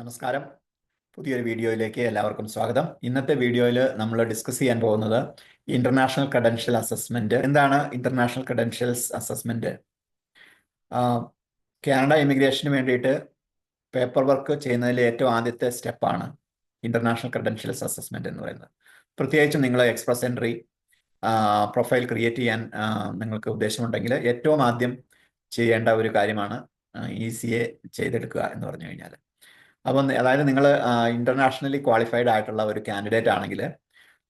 നമസ്കാരം. പുതിയൊരു വീഡിയോയിലേക്ക് എല്ലാവർക്കും സ്വാഗതം. ഇന്നത്തെ വീഡിയോയിൽ നമ്മൾ ഡിസ്കസ് ചെയ്യാൻ പോകുന്നത് ഇന്റർനാഷണൽ ക്രെഡൻഷ്യൽ അസസ്മെന്റ്. എന്താണ് international credentials assessment? Canada immigration വേണ്ടിയിട്ട് പേപ്പർ വർക്ക് ചെയ്യുന്നതിലെ ഏറ്റവും ആദ്യത്തെ സ്റ്റെപ്പാണ് ഇന്റർനാഷണൽ ക്രെഡൻഷ്യൽസ് അസസ്മെന്റ് എന്ന് പറയുന്നത്. പ്രത്യേകിച്ചും നിങ്ങൾ എക്സ്പ്രസ് എൻട്രി പ്രൊഫൈൽ ക്രിയേറ്റ് ചെയ്യാൻ നിങ്ങൾക്ക് ഉദ്ദേശമുണ്ടെങ്കിൽ ഏറ്റവും ആദ്യം ചെയ്യേണ്ട ഒരു കാര്യമാണ് ECA ചെയ്തെടുക്കുക എന്ന് പറഞ്ഞു കഴിഞ്ഞാൽ. അപ്പം അതായത് നിങ്ങൾ ഇന്റർനാഷണലി ക്വാളിഫൈഡ് ആയിട്ടുള്ള ഒരു കാൻഡിഡേറ്റ് ആണെങ്കിൽ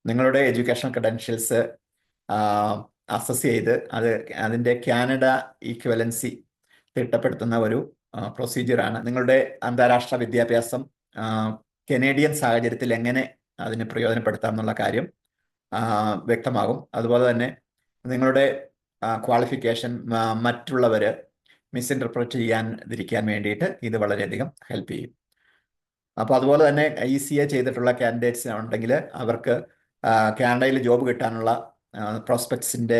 നിങ്ങളുടെ എഡ്യൂക്കേഷൻ ക്രെഡൻഷ്യൽസ് അസസ് ചെയ്ത് അതിൻ്റെ കാനഡ ഈക്വലൻസി തിട്ടപ്പെടുത്തുന്ന ഒരു പ്രൊസീജിയറാണ്. നിങ്ങളുടെ അന്താരാഷ്ട്ര വിദ്യാഭ്യാസം കനേഡിയൻ സാഹചര്യത്തിൽ എങ്ങനെ അതിന് പ്രയോജനപ്പെടുത്താം എന്നുള്ള കാര്യം വ്യക്തമാകും. അതുപോലെ തന്നെ നിങ്ങളുടെ ക്വാളിഫിക്കേഷൻ മറ്റുള്ളവർ മിസ്ഇൻറ്റർപ്രറ്റ് ചെയ്യാതിരിക്കാൻ വേണ്ടിയിട്ട് ഇത് വളരെയധികം ഹെൽപ്പ് ചെയ്യും. അപ്പോൾ അതുപോലെ തന്നെ ECA ചെയ്തിട്ടുള്ള കാൻഡിഡേറ്റ്സ് ഉണ്ടെങ്കിൽ അവർക്ക് കാനഡയിൽ ജോബ് കിട്ടാനുള്ള പ്രോസ്പെക്ട്സിൻ്റെ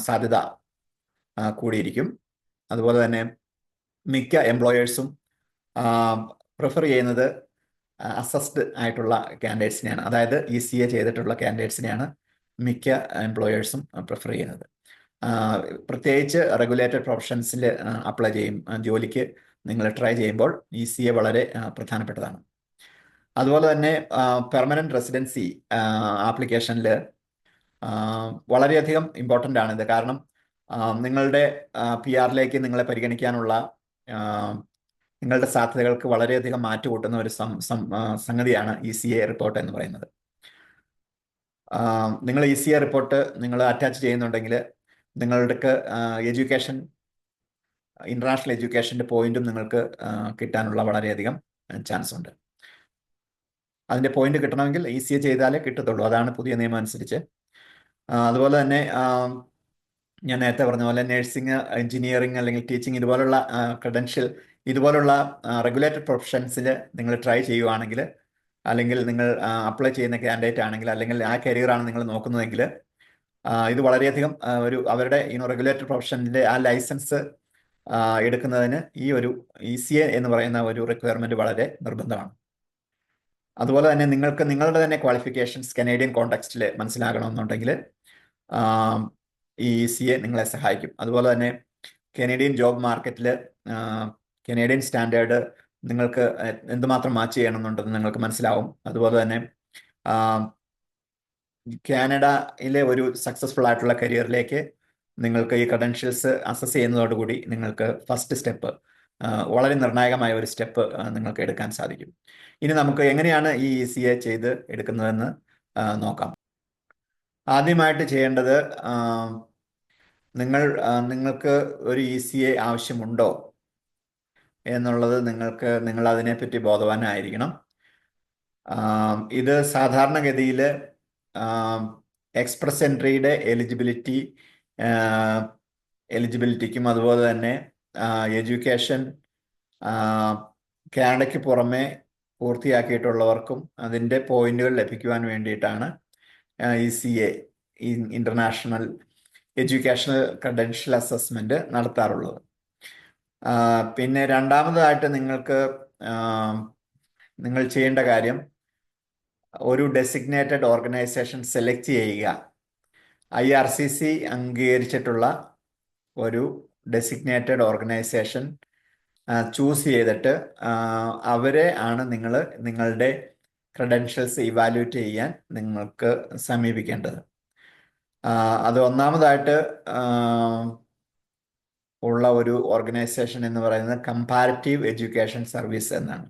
സാധ്യത കൂടിയിരിക്കും. അതുപോലെ തന്നെ മിക്ക എംപ്ലോയേഴ്സും പ്രിഫർ ചെയ്യുന്നത് അസസ്ഡ് ആയിട്ടുള്ള കാൻഡിഡേറ്റ്സിനെയാണ്. അതായത് ECA ചെയ്തിട്ടുള്ള കാൻഡിഡേറ്റ്സിനെയാണ് മിക്ക എംപ്ലോയേഴ്സും പ്രിഫർ ചെയ്യുന്നത്. പ്രത്യേകിച്ച് റെഗുലേറ്റഡ് പ്രൊഫഷൻസിൽ അപ്ലൈ ചെയ്യും ജോലിക്ക് നിങ്ങൾ ട്രൈ ചെയ്യുമ്പോൾ ECA വളരെ പ്രധാനപ്പെട്ടതാണ്. അതുപോലെ തന്നെ പെർമനന്റ് റെസിഡൻസി ആപ്ലിക്കേഷനിൽ വളരെയധികം ഇമ്പോർട്ടൻ്റ് ആണിത്. കാരണം നിങ്ങളുടെ PR നിങ്ങളെ പരിഗണിക്കാനുള്ള നിങ്ങളുടെ സാധ്യതകൾക്ക് വളരെയധികം മാറ്റുകൂട്ടുന്ന ഒരു സംഗതിയാണ് ECA റിപ്പോർട്ട് എന്ന് പറയുന്നത്. നിങ്ങൾ ECA റിപ്പോർട്ട് നിങ്ങൾ അറ്റാച്ച് ചെയ്യുന്നുണ്ടെങ്കിൽ നിങ്ങൾക്ക് ഇന്റർനാഷണൽ എഡ്യൂക്കേഷൻ്റെ പോയിന്റും നിങ്ങൾക്ക് കിട്ടാനുള്ള വളരെയധികം ചാൻസ് ഉണ്ട്. അതിൻ്റെ പോയിന്റ് കിട്ടണമെങ്കിൽ ECA ചെയ്താലേ കിട്ടത്തുള്ളൂ. അതാണ് പുതിയ നിയമം അനുസരിച്ച്. അതുപോലെ തന്നെ ഞാൻ നേരത്തെ പറഞ്ഞ പോലെ നഴ്സിംഗ്, എഞ്ചിനീയറിംഗ് അല്ലെങ്കിൽ ടീച്ചിങ് ഇതുപോലുള്ള ഇതുപോലുള്ള റെഗുലേറ്റഡ് പ്രൊഫഷൻസിൽ നിങ്ങൾ ട്രൈ ചെയ്യുവാണെങ്കിൽ, അല്ലെങ്കിൽ നിങ്ങൾ അപ്ലൈ ചെയ്യുന്ന കാൻഡിഡേറ്റ് ആണെങ്കിൽ, അല്ലെങ്കിൽ ആ കരിയറാണ് നിങ്ങൾ നോക്കുന്നതെങ്കിൽ ഇത് വളരെയധികം അവരുടെ റെഗുലേറ്റഡ് പ്രൊഫഷനിലെ ആ ലൈസൻസ് എടുക്കുന്നതിന് ഈ ഒരു ECA എന്ന് പറയുന്ന ഒരു റിക്വയർമെന്റ് വളരെ നിർബന്ധമാണ്. അതുപോലെ തന്നെ നിങ്ങൾക്ക് നിങ്ങളുടെ തന്നെ ക്വാളിഫിക്കേഷൻസ് കനേഡിയൻ കോണ്ടെക്സ്റ്റിൽ മനസ്സിലാകണമെന്നുണ്ടെങ്കിൽ ഈ ECA നിങ്ങളെ സഹായിക്കും. അതുപോലെ തന്നെ കനേഡിയൻ ജോബ് മാർക്കറ്റിൽ കനേഡിയൻ സ്റ്റാൻഡേർഡ് നിങ്ങൾക്ക് എന്തുമാത്രം മാച്ച് ചെയ്യണമെന്നുണ്ടെന്ന് നിങ്ങൾക്ക് മനസ്സിലാവും. അതുപോലെ തന്നെ കാനഡയിലെ ഒരു സക്സസ്ഫുൾ ആയിട്ടുള്ള കരിയറിലേക്ക് നിങ്ങൾക്ക് ഈ ക്രെഡൻഷ്യൽസ് അസസ് ചെയ്യുന്നതോടുകൂടി നിങ്ങൾക്ക് ഫസ്റ്റ് സ്റ്റെപ്പ്, വളരെ നിർണായകമായ ഒരു സ്റ്റെപ്പ് നിങ്ങൾക്ക് എടുക്കാൻ സാധിക്കും. ഇനി നമുക്ക് എങ്ങനെയാണ് ഈ ECA ചെയ്ത് എടുക്കുന്നതെന്ന് നോക്കാം. ആദ്യമായിട്ട് ചെയ്യേണ്ടത്, നിങ്ങൾക്ക് ഒരു ECA ആവശ്യമുണ്ടോ എന്നുള്ളത് നിങ്ങൾ അതിനെപ്പറ്റി ബോധവാനായിരിക്കണം. ഇത് സാധാരണഗതിയിൽ എക്സ്പ്രസ് എൻട്രിയുടെ എലിജിബിലിറ്റിക്കും അതുപോലെ തന്നെ എഡ്യൂക്കേഷൻ കാനഡയ്ക്ക് പുറമെ പൂർത്തിയാക്കിയിട്ടുള്ളവർക്കും അതിൻ്റെ പോയിന്റുകൾ ലഭിക്കുവാൻ വേണ്ടിയിട്ടാണ് ECA international educational credential assessment നടത്താറുള്ളത്. പിന്നെ രണ്ടാമതായിട്ട് നിങ്ങൾ ചെയ്യേണ്ട കാര്യം, ഒരു ഡെസിഗ്നേറ്റഡ് ഓർഗനൈസേഷൻ സെലക്ട് ചെയ്യുക. IRCC അംഗീകരിച്ചിട്ടുള്ള ഒരു ഡെസിഗ്നേറ്റഡ് ഓർഗനൈസേഷൻ ചൂസ് ചെയ്തിട്ട് അവരെ ആണ് നിങ്ങളുടെ ക്രെഡൻഷ്യൽസ് ഇവാലുവേറ്റ് ചെയ്യാൻ നിങ്ങൾക്ക് സമീപിക്കേണ്ടത്. അത് ഒന്നാമതായിട്ട് ഉള്ള ഒരു ഓർഗനൈസേഷൻ എന്ന് പറയുന്നത് കമ്പാരിറ്റീവ് എഡ്യൂക്കേഷൻ സർവീസ് എന്നാണ്.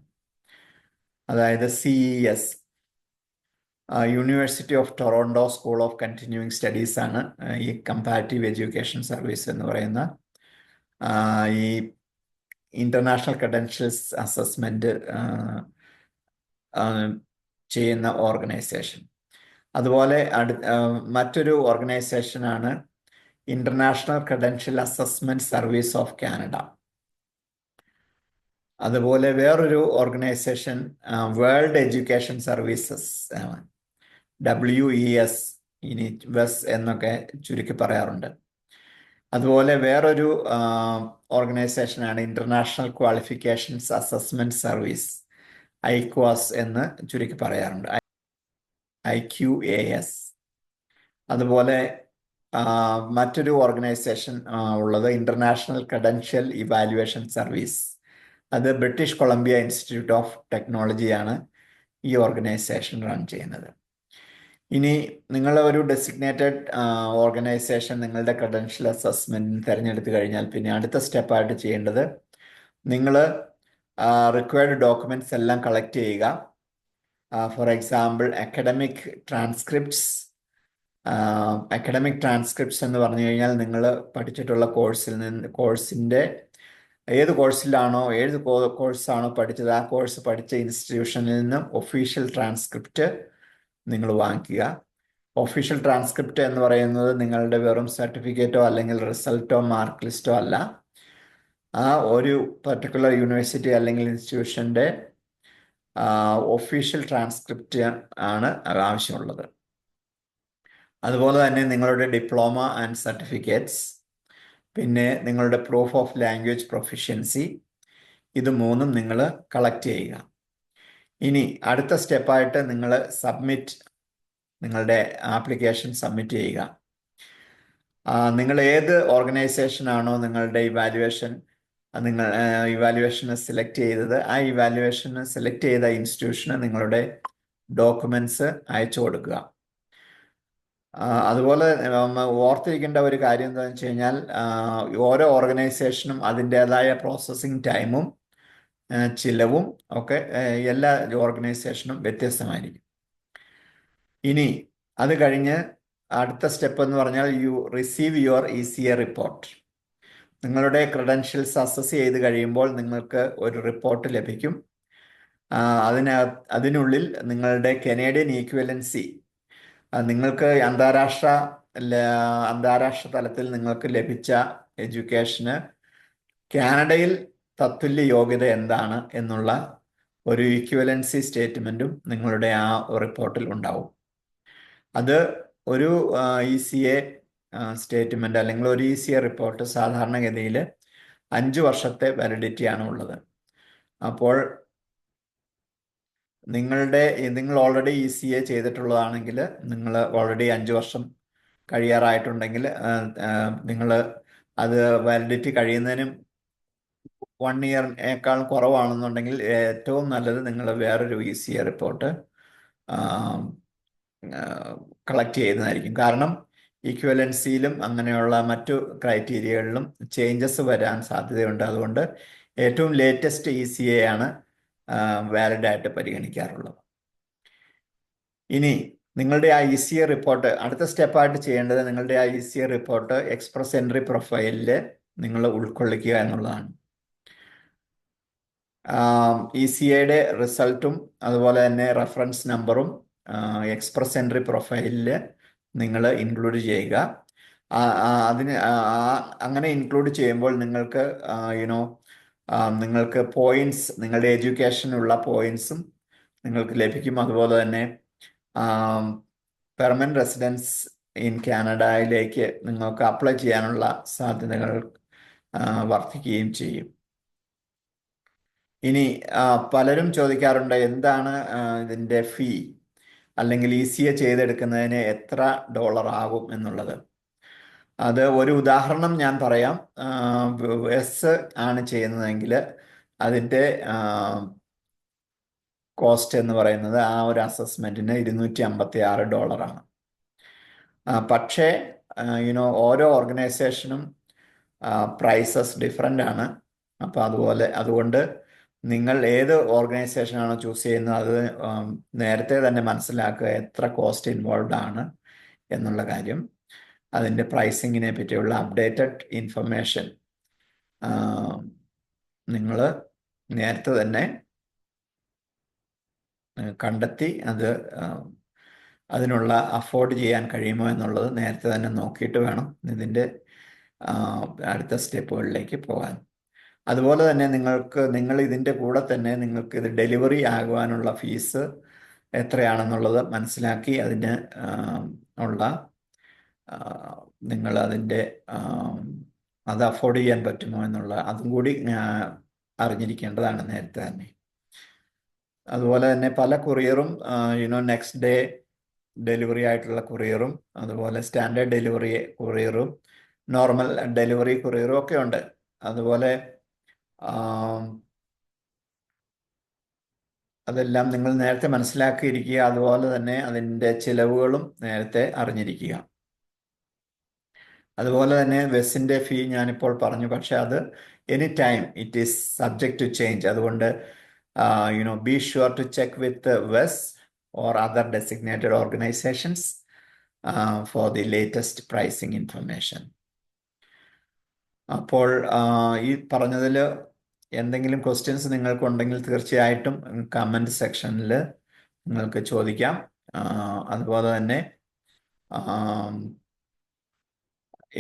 അതായത് CES, university of Toronto school of continuing studies ആണ് ഈ കമ്പാരിറ്റീവ് എഡ്യൂക്കേഷൻ സർവീസ് എന്ന് പറയുന്ന ഈ ഇന്റർനാഷണൽ ക്രെഡൻഷ്യൽസ് അസസ്മെന്റ് ചെയ്യുന്ന ഓർഗനൈസേഷൻ. അതുപോലെ മറ്റൊരു ഓർഗനൈസേഷനാണ് international credential assessment service of Canada. അതുപോലെ വേറൊരു organisation world education services, WES, ഇനി WES എന്നൊക്കെ ചുരുക്കി പറയാറുണ്ട്. അതുപോലെ വേറൊരു ഓർഗനൈസേഷനാണ് international qualifications assessment service, IQAS എന്ന് ചുരുക്കി പറയാറുണ്ട്, IQAS. അതുപോലെ മറ്റൊരു ഓർഗനൈസേഷൻ ഉള്ളത് ഇന്റർനാഷണൽ ക്രെഡൻഷ്യൽ ഇവാലുവേഷൻ സർവീസ്. അത് ബ്രിട്ടീഷ് കൊളംബിയ ഇൻസ്റ്റിറ്റ്യൂട്ട് ഓഫ് ടെക്നോളജിയാണ് ഈ ഓർഗനൈസേഷൻ റൺ ചെയ്യുന്നത്. ഇനി നിങ്ങൾ ഒരു ഡെസിഗ്നേറ്റഡ് ഓർഗനൈസേഷൻ നിങ്ങളുടെ ക്രെഡൻഷ്യൽ അസസ്മെന്റിന് തിരഞ്ഞെടുത്ത് കഴിഞ്ഞാൽ പിന്നെ അടുത്ത സ്റ്റെപ്പായിട്ട് ചെയ്യേണ്ടത്, നിങ്ങൾ റിക്വയർഡ് ഡോക്യുമെന്റ്സ് എല്ലാം കളക്ട് ചെയ്യുക. For example academic transcripts. Academic transcripts എന്ന് പറഞ്ഞു കഴിഞ്ഞാൽ നിങ്ങൾ പഠിച്ചിട്ടുള്ള കോഴ്സിൻ്റെ ഏത് കോഴ്സിലാണോ ഏത് കോഴ്സാണോ പഠിച്ചത് ആ കോഴ്സ് പഠിച്ച ഇൻസ്റ്റിറ്റ്യൂഷനിൽ നിന്നും ഒഫീഷ്യൽ ട്രാൻസ്ക്രിപ്റ്റ് നിങ്ങൾ വാങ്ങിക്കുക. ഒഫീഷ്യൽ ട്രാൻസ്ക്രിപ്റ്റ് എന്ന് പറയുന്നത് നിങ്ങളുടെ വെറും സർട്ടിഫിക്കറ്റോ അല്ലെങ്കിൽ റിസൾട്ടോ മാർക്ക് ലിസ്റ്റോ അല്ല. ആ ഒരു പർട്ടിക്കുലർ യൂണിവേഴ്സിറ്റി അല്ലെങ്കിൽ ഇൻസ്റ്റിറ്റ്യൂഷൻ്റെ ഒഫീഷ്യൽ ട്രാൻസ്ക്രിപ്റ്റ് ആണ് ആവശ്യമുള്ളത്. അതുപോലെ തന്നെ നിങ്ങളുടെ ഡിപ്ലോമ ആൻഡ് സർട്ടിഫിക്കറ്റ്സ്, പിന്നെ നിങ്ങളുടെ പ്രൂഫ് ഓഫ് ലാംഗ്വേജ് പ്രൊഫിഷ്യൻസി, ഇത് മൂന്നും നിങ്ങൾ കളക്ട് ചെയ്യുക. ഇനി അടുത്ത സ്റ്റെപ്പായിട്ട് നിങ്ങൾ നിങ്ങളുടെ ആപ്ലിക്കേഷൻ സബ്മിറ്റ് ചെയ്യുക. നിങ്ങൾ ഏത് ഓർഗനൈസേഷനാണോ നിങ്ങളുടെ ഇവാലുവേഷന് സെലക്ട് ചെയ്തത്, ആ ഇവാലുവേഷന് സെലക്ട് ചെയ്ത ഇൻസ്റ്റിറ്റ്യൂഷന് നിങ്ങളുടെ ഡോക്യുമെന്റ്സ് അയച്ചു കൊടുക്കുക. അതുപോലെ ഓർത്തിരിക്കേണ്ട ഒരു കാര്യം എന്താണെന്ന് വെച്ച് കഴിഞ്ഞാൽ, ഓരോ ഓർഗനൈസേഷനും അതിൻ്റെതായ പ്രോസസ്സിംഗ് ടൈമും ചിലവും ഒക്കെ എല്ലാ ഓർഗനൈസേഷനും വ്യത്യസ്തമായിരിക്കും. ഇനി അത് കഴിഞ്ഞ് അടുത്ത സ്റ്റെപ്പ് എന്ന് പറഞ്ഞാൽ U receive your ECA report. നിങ്ങളുടെ ക്രെഡൻഷ്യൽസ് അസസ് ചെയ്ത് കഴിയുമ്പോൾ നിങ്ങൾക്ക് ഒരു റിപ്പോർട്ട് ലഭിക്കും. അതിനുള്ളിൽ നിങ്ങളുടെ കനേഡിയൻ ഈക്വലൻസി, നിങ്ങൾക്ക് അന്താരാഷ്ട്ര തലത്തിൽ നിങ്ങൾക്ക് ലഭിച്ച എഡ്യൂക്കേഷന് കാനഡയിൽ തത്തുല്യ യോഗ്യത എന്താണ് എന്നുള്ള ഒരു ഈക്വലൻസി സ്റ്റേറ്റ്മെൻറ്റും നിങ്ങളുടെ ആ റിപ്പോർട്ടിൽ ഉണ്ടാവും. അത് ഒരു ECA സ്റ്റേറ്റ്മെൻറ്റ് അല്ലെങ്കിൽ ഒരു ECA റിപ്പോർട്ട് സാധാരണഗതിയിൽ 5 വർഷത്തെ വാലിഡിറ്റിയാണ് ഉള്ളത്. അപ്പോൾ നിങ്ങൾ ഓൾറെഡി ECA ചെയ്തിട്ടുള്ളതാണെങ്കിൽ, നിങ്ങൾ ഓൾറെഡി 5 വർഷം കഴിയാറായിട്ടുണ്ടെങ്കിൽ, നിങ്ങൾ അത് വാലിഡിറ്റി കഴിയുന്നതിനും 1 ഇയറിനേക്കാൾ കുറവാണെന്നുണ്ടെങ്കിൽ ഏറ്റവും നല്ലത് നിങ്ങൾ വേറൊരു ECA റിപ്പോർട്ട് കളക്ട് ചെയ്യുന്നതായിരിക്കും. കാരണം ഈക്വലൻസിയിലും അങ്ങനെയുള്ള മറ്റു ക്രൈറ്റീരിയകളിലും ചേഞ്ചസ് വരാൻ സാധ്യതയുണ്ട്. അതുകൊണ്ട് ഏറ്റവും ലേറ്റസ്റ്റ് ECA ആണ് വാലിഡായിട്ട് പരിഗണിക്കാറുള്ളത്. ഇനി നിങ്ങളുടെ ആ ECA റിപ്പോർട്ട്, അടുത്ത സ്റ്റെപ്പായിട്ട് ചെയ്യേണ്ടത് നിങ്ങളുടെ ആ ECA റിപ്പോർട്ട് എക്സ്പ്രസ് എൻട്രി പ്രൊഫൈലിൽ നിങ്ങൾ ഉൾക്കൊള്ളിക്കുക എന്നുള്ളതാണ്. ECAയുടെ റിസൾട്ടും അതുപോലെ തന്നെ റെഫറൻസ് നമ്പറും എക്സ്പ്രസ് എൻട്രി പ്രൊഫൈലിൽ നിങ്ങൾ ഇൻക്ലൂഡ് ചെയ്യുക. അങ്ങനെ ഇൻക്ലൂഡ് ചെയ്യുമ്പോൾ നിങ്ങൾക്ക് പോയിന്റ്സ്, നിങ്ങളുടെ എഡ്യൂക്കേഷനുള്ള പോയിന്റ്സും നിങ്ങൾക്ക് ലഭിക്കും. അതുപോലെ തന്നെ പെർമനന്റ് റെസിഡൻസ് ഇൻ കാനഡയിലേക്ക് നിങ്ങൾക്ക് അപ്ലൈ ചെയ്യാനുള്ള സാധ്യതകൾ വർദ്ധിക്കുകയും ചെയ്യും. ഇനി പലരും ചോദിക്കാറുണ്ട്, എന്താണ് ഇതിൻ്റെ ഫീ, അല്ലെങ്കിൽ ECA ചെയ്തെടുക്കുന്നതിന് എത്ര ഡോളർ ആകും എന്നുള്ളത്. അത് ഒരു ഉദാഹരണം ഞാൻ പറയാം. US ആണ് ചെയ്യുന്നതെങ്കിൽ അതിൻ്റെ കോസ്റ്റ് എന്ന് പറയുന്നത് ആ ഒരു അസസ്മെൻറ്റിന് $256. പക്ഷേ ഓരോ ഓർഗനൈസേഷനും പ്രൈസസ് ഡിഫറെൻ്റ് ആണ്. അപ്പോൾ അതുകൊണ്ട് നിങ്ങൾ ഏത് ഓർഗനൈസേഷനാണോ ചൂസ് ചെയ്യുന്നത് അത് നേരത്തെ തന്നെ മനസ്സിലാക്കുക, എത്ര കോസ്റ്റ് ഇൻവോൾവ് ആണ് എന്നുള്ള കാര്യം. അതിൻ്റെ പ്രൈസിങ്ങിനെ പറ്റിയുള്ള അപ്ഡേറ്റഡ് ഇൻഫർമേഷൻ നിങ്ങൾ നേരത്തെ തന്നെ കണ്ടെത്തി അതിനുള്ള അഫോർഡ് ചെയ്യാൻ കഴിയുമോ എന്നുള്ളത് നേരത്തെ തന്നെ നോക്കിയിട്ട് വേണം ഇതിൻ്റെ അടുത്ത സ്റ്റെപ്പുകളിലേക്ക് പോകാൻ. അതുപോലെ തന്നെ നിങ്ങൾ ഇതിൻ്റെ കൂടെ തന്നെ നിങ്ങൾക്ക് ഇത് ഡെലിവറി ആകുവാനുള്ള ഫീസ് എത്രയാണെന്നുള്ളത് മനസ്സിലാക്കി അതിന് നിങ്ങൾ അത് അഫോർഡ് ചെയ്യാൻ പറ്റുമോ എന്നുള്ള അതും കൂടി അറിഞ്ഞിരിക്കേണ്ടതാണ് നേരത്തെ തന്നെ. അതുപോലെ തന്നെ പല കൊറിയറും നെക്സ്റ്റ് ഡേ ഡെലിവറി ആയിട്ടുള്ള കൊറിയറും, അതുപോലെ സ്റ്റാൻഡേർഡ് ഡെലിവറി കൊറിയറും, നോർമൽ ഡെലിവറി കൊറിയറും ഒക്കെ ഉണ്ട്. അതുപോലെ ആം, അതെല്ലാം നിങ്ങൾ നേരത്തെ മനസ്സിലാക്കിയിരിക്കുക. അതുപോലെ തന്നെ അതിൻ്റെ ചിലവുകളും നേരത്തെ അറിഞ്ഞിരിക്കുക. അതുപോലെ തന്നെ വെസ്സിൻ്റെ ഫീ ഞാനിപ്പോൾ പറഞ്ഞു, പക്ഷെ അത് any time it is subject to change. അതുകൊണ്ട് be sure to check with വെസ് or other designated organisations for the latest pricing information. അപ്പോൾ ഈ പറഞ്ഞതിൽ എന്തെങ്കിലും ക്വസ്റ്റ്യൻസ് നിങ്ങൾക്കുണ്ടെങ്കിൽ തീർച്ചയായിട്ടും കമൻറ്റ് സെക്ഷനിൽ നിങ്ങൾക്ക് ചോദിക്കാം. അതുപോലെ തന്നെ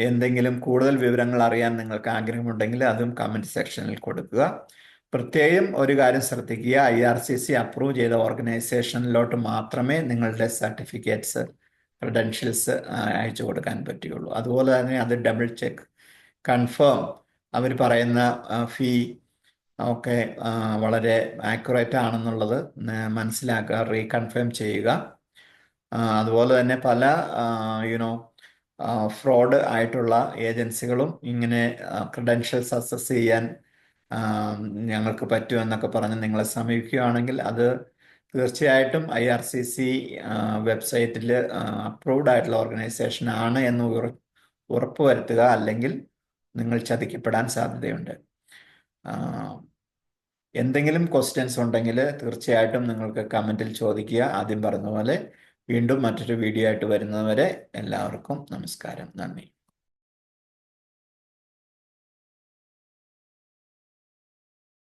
എന്തെങ്കിലും കൂടുതൽ വിവരങ്ങൾ അറിയാൻ നിങ്ങൾക്ക് ആഗ്രഹമുണ്ടെങ്കിൽ അതും കമൻറ്റ് സെക്ഷനിൽ കൊടുക്കുക. പ്രത്യേകം ഒരു കാര്യം ശ്രദ്ധിക്കുക, IRCC അപ്രൂവ് ചെയ്ത ഓർഗനൈസേഷനിലോട്ട് മാത്രമേ നിങ്ങളുടെ സർട്ടിഫിക്കറ്റ്സ്, ക്രെഡൻഷ്യൽസ് അയച്ചു കൊടുക്കാൻ പറ്റുകയുള്ളൂ. അതുപോലെ തന്നെ അത് ഡബിൾ ചെക്ക്, കൺഫേം, അവർ പറയുന്ന ഫീ ഒക്കെ വളരെ ആക്യുറേറ്റ് ആണെന്നുള്ളത് മനസ്സിലാക്കുക, റീകൺഫേം ചെയ്യുക. അതുപോലെ തന്നെ പല ഫ്രോഡ് ആയിട്ടുള്ള ഏജൻസികളും ഇങ്ങനെ ക്രെഡൻഷ്യൽസ് അസസ് ചെയ്യാൻ ഞങ്ങൾക്ക് പറ്റുമെന്നൊക്കെ പറഞ്ഞ് നിങ്ങളെ സമീപിക്കുകയാണെങ്കിൽ അത് തീർച്ചയായിട്ടും IRCC വെബ്സൈറ്റിൽ അപ്രൂവ്ഡ് ആയിട്ടുള്ള ഓർഗനൈസേഷൻ ആണ് എന്ന് ഉറപ്പുവരുത്തുക, അല്ലെങ്കിൽ നിങ്ങൾ ചതിക്കപ്പെടാൻ സാധ്യതയുണ്ട്. എന്തെങ്കിലും ക്വസ്റ്റ്യൻസ് ഉണ്ടെങ്കിൽ തീർച്ചയായിട്ടും നിങ്ങൾക്ക് കമൻറ്റിൽ ചോദിക്കുക. ആദ്യം പറഞ്ഞ പോലെ വീണ്ടും മറ്റൊരു വീഡിയോ ആയിട്ട് വരുന്നതുവരെ എല്ലാവർക്കും നമസ്കാരം, നന്ദി.